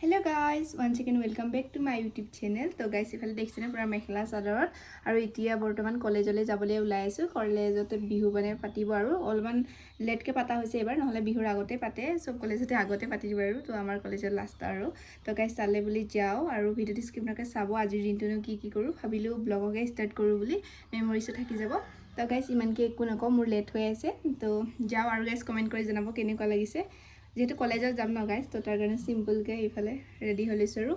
Hello guys, once again welcome back to my YouTube channel. So guys, ifale dekhchine pura mekhela sador aru etia bortoman college ole jabole ulai asu college ote bihu bane patibo aru olman late ke pata hoise ebar নহলে bihur agote pate so college ote agote patibo aru to amar college last aru to guys sale boli jao aru video description nake sabo ajir dintu no ki koru bhabilu blog ge start koru boli memories thaki jabo to guys iman ke ekku nako mur late hoy ase to jao aru guys comment kori janabo keniko lagise যেহেতু কলেজত যাম না guys তো তাৰ কাৰণে simple কে ইফালে ready হলিছো আৰু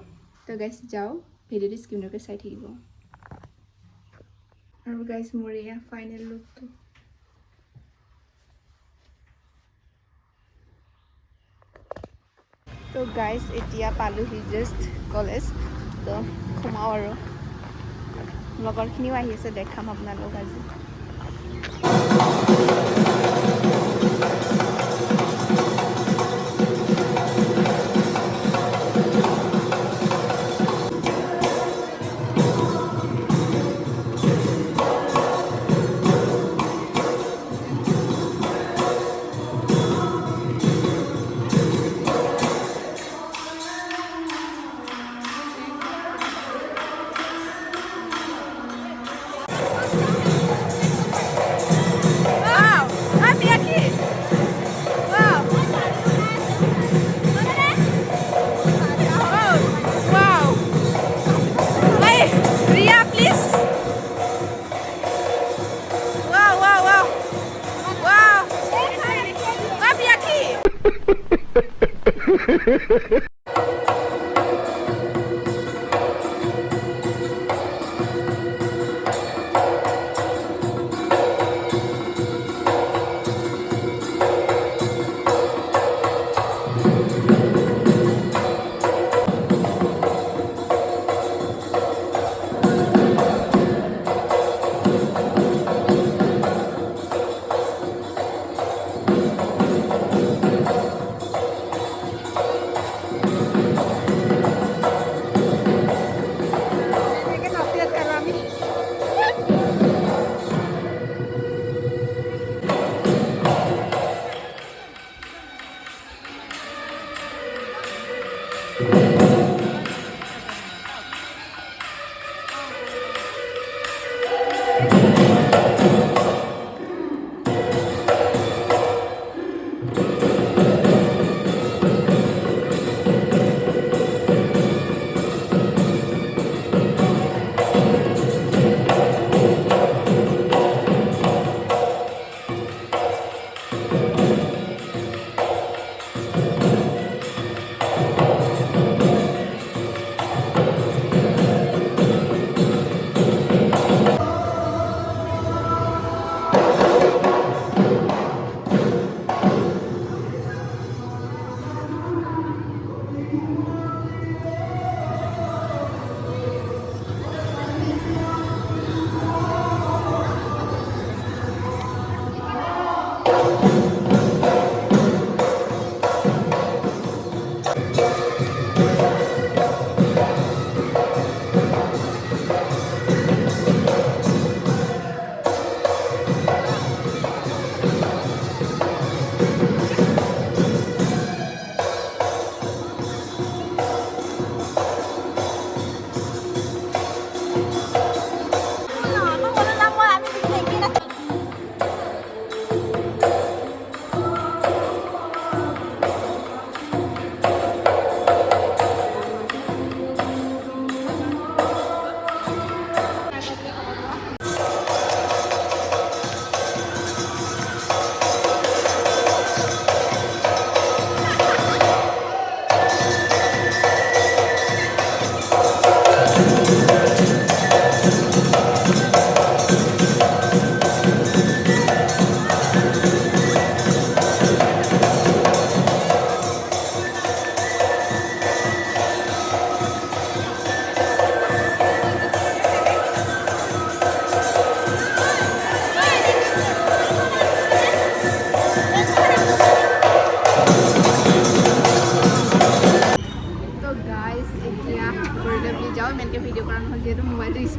তো গাইস যাও ভিডিওটো স্ক্ৰিনতে চাই থাকিব আৰু গাইস মোৰ ইয়া ফাইনাল লুকটো তো গাইস এতিয়া পালো হি জাস্ট কলেজ তো ঘুমাও আৰু লগৰখিনিও আহি আছে দেখাম আপোনালোক আজি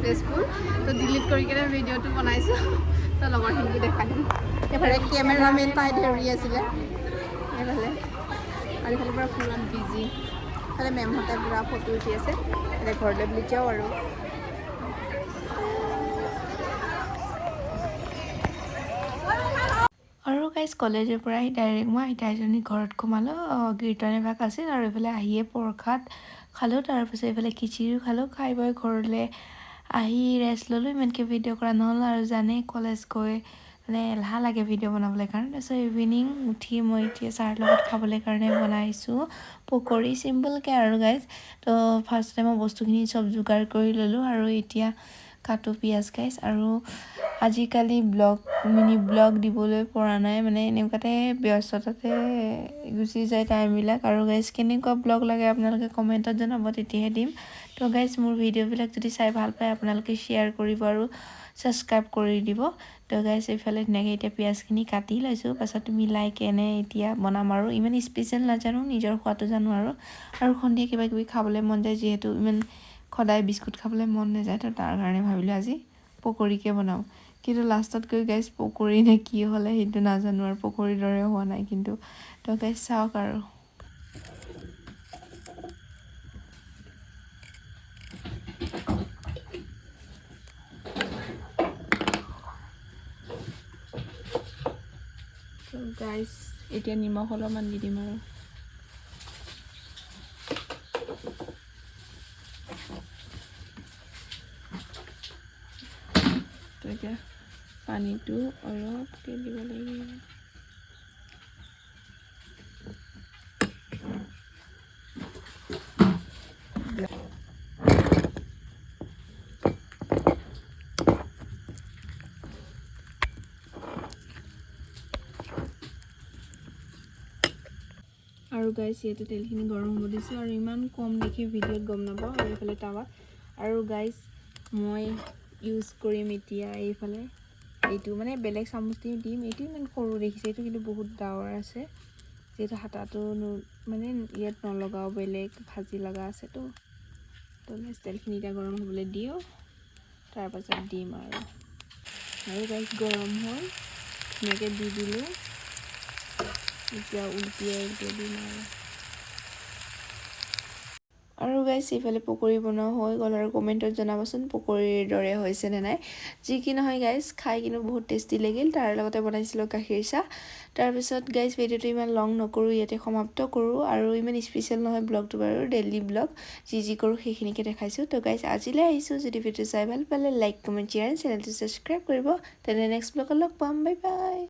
Tezpur to delete kori kena video tu banaisu to logor hingi dekhai efare cameraman pai dheri asile efale ari khali pura full busy তাহলে মেমহঁতে পুৰা ফটো উঠি আছে এতিয়া ঘৰলৈ বুলি যাওঁ আৰু গাইজ কলেজৰ পৰা আহি ডাইৰেক্ট মই আইতাজনী ঘৰত সোমালোঁ কীৰ্তন এভাগ আছিল আৰু এইফালে আহিয়ে প্ৰসাদ খালোঁ তাৰপিছত এইফালে খিচিৰিও খালোঁ খাই বৈ ঘৰলৈ আহি ৰেষ্ট ল'লোঁ ইমানকৈ ভিডিঅ' কৰা নহ'ল আৰু জানেই কলেজ গৈ মানে এলাহ লাগে ভিডিঅ' বনাবলৈ কাৰণে তাৰপিছত ইভিনিং উঠি মই এতিয়া চাহৰ লগত খাবলৈ কাৰণে বনাইছোঁ পকৰি চিম্পলকৈ আৰু গাইজ তো ফাৰ্ষ্টতে মই বস্তুখিনি চব যোগাৰ কৰি ল'লোঁ আৰু এতিয়া কাটো পিঁয়াজ গাইজ আৰু আজিকালি মিনি ব্লগ দিবলৈ পৰা নাই মানে এনেকুৱাতে ব্যস্ততাতে গুচি যায় টাইমবিলাক আৰু গাইজ কেনেকুৱা ব্লগ লাগে আপোনালোকে কমেণ্টত জনাব তেতিয়াহে দিম তো গাইজ মোৰ ভিডিঅ'বিলাক যদি চাই ভাল পায় আপোনালোকে শ্বেয়াৰ কৰিব আৰু ছাবস্ক্ৰাইব কৰি দিব তো গাইজ এইফালে ধুনীয়াকৈ এতিয়া পিঁয়াজখিনি কাটি লৈছোঁ পাছত মিলাই কেনে এতিয়া বনাম আৰু ইমান স্পেচিয়েল নাজানো নিজৰ খোৱাটো জানো আৰু সন্ধিয়া কিবা কিবি খাবলৈ মন যায় যিহেতু ইমান সদায় বিস্কুট খাবলৈ মন নাযায় তো তাৰ কাৰণে ভাবিলোঁ আজি পকৰিকে বনাওঁ কিন্তু লাষ্টত গৈ গাইজ পকৰি নে কি হ'লে সেইটো নাজানো আৰু পকৰিৰ দৰে হোৱা নাই কিন্তু তো গাইজ চাওক আৰু তো গাইজ এতিয়া নিমখ অলপমান দি দিম আৰু তো এতিয়া পানীটো অলপকৈ দিব লাগিব আৰু গাইজ ইয়াতে তেলখিনি গৰম হ'ব দিছোঁ আৰু ইমান কম দেখি ভিডিঅ'ত গম নাপাওঁ আৰু এইফালে টাৱাত আৰু গাইজ মই ইউজ কৰিম এতিয়া এইফালে এইটো মানে বেলেগ চামুচ দি দিম এইটো ইমান সৰু দেখিছে এইটো কিন্তু বহুত ডাঙৰ আছে যিহেতু হাতাটো মানে ইয়াত নলগাওঁ বেলেগ ভাজি লগা আছেতো তো গাইজ তেলখিনি এতিয়া গৰম হ'বলৈ দিওঁ তাৰপাছত দিম আৰু গাইজ গৰম হ'ল ধুনীয়াকৈ দি দিলোঁ এতিয়া উল্টিয়াই দিম আৰু গাইজ এইফালে পকৰি বনোৱা হৈ গ'ল আৰু কমেণ্টত জনাবচোন পকৰিৰ দৰে হৈছে নে নাই যি কি নহয় গাইজ খাই কিন্তু বহুত টেষ্টি লাগিল তাৰ লগতে বনাইছিলোঁ গাখীৰ চাহ তাৰপিছত গাইজ ভিডিঅ'টো ইমান লং নকৰোঁ ইয়াতে সমাপ্ত কৰোঁ আৰু ইমান স্পেচিয়েল নহয় ব্লগটো বাৰু ডেইলি ব্লগ যি কৰোঁ সেইখিনিকে দেখাইছোঁ তো গাইজ আজিলৈ আহিছোঁ যদি ভিডিঅ' চাই ভাল পালে লাইক কমেণ্ট শ্বেয়াৰ চেনেলটো ছাবস্ক্ৰাইব কৰিব তেনে নেক্সট ব্লগত লগ পাম বাই বাই